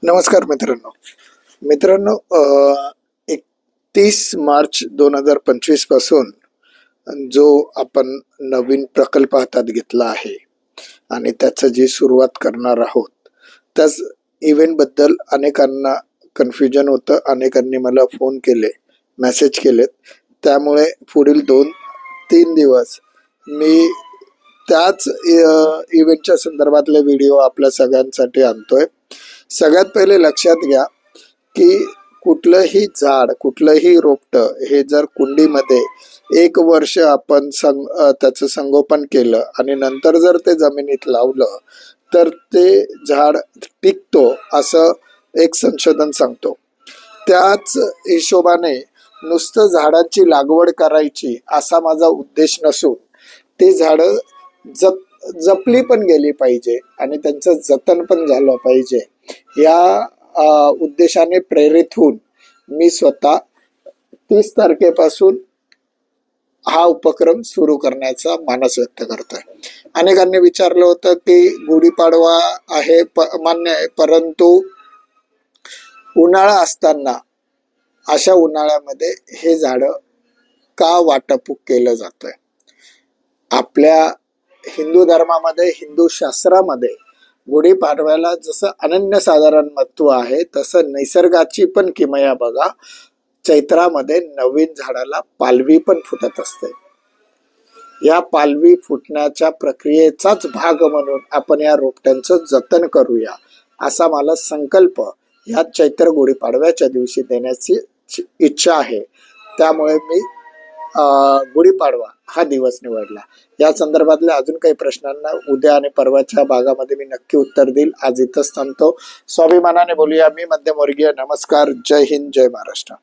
नमस्कार मित्रांनो 31 मार्च 2025 पासून जो आपण नवीन प्रकल्प हातात घेतला आहे आणि त्याची जी सुरुवात करणार आहोत त्याच इव्हेंट बद्दल अनेकांना कन्फ्युजन होतं। अनेकांनी मला फोन केले, मेसेज केलेत, त्यामुळे पुढील 2-3 दिवस मी त्याच इव्हेंटच्या संदर्भातले व्हिडिओ आपल्या सगळ्यांसाठी आणतोय। सगळ्यात पहिले लक्षात घ्या की कुठलंही झाड, कुठलंही रोपटं हे जर कुंडीमध्ये 1 वर्ष आपण त्याचं संगोपन केलं आणि नंतर जर ते जमिनीत लावलं तर ते झाड टिकतो असं एक संशोधन सांगतो। त्याच हिशोबाने नुसतं झाडांची लागवड करायची असा माझा उद्देश नसून ते झाडं जपली पण गेली पाहिजे आणि त्यांचं जतन पण झालं पाहिजे या उद्देशाने प्रेरित होऊन मी स्वतः 30 तारखेपासून हा उपक्रम सुरू करण्याचा मानस व्यक्त करतोय। अनेकांनी विचारलं होतं की गुढीपाडवा आहे, मान्य आहे, परंतु उन्हाळा असताना अशा उन्हाळ्यामध्ये हे झाड का वाटप केलं जातंय? आपल्या हिंदू धर्मामध्ये, हिंदू शास्त्रामध्ये गुढीपाडव्याला जसं अनन्यसाधारण महत्व आहे तसं निसर्गाची पण किमया बघा। चैत्रामध्ये नवीन झाडाला पालवी पण फुटत असते। या पालवी फुटण्याच्या प्रक्रियेचाच भाग म्हणून आपण या रोपट्यांचं जतन करूया असा मला संकल्प या चैत्र गुढीपाडव्याच्या दिवशी देण्याची इच्छा आहे। त्यामुळे मी गुढीपाडवा हा दिवस निवडला। या संदर्भातल्या अजून काही प्रश्नांना उद्या आणि परवाच्या भागामध्ये मी नक्की उत्तर देईल। आज इथंच थांबतो। स्वाभिमानाने बोलूया। मी मध्यमवर्गीय। नमस्कार। जय हिंद, जय महाराष्ट्र।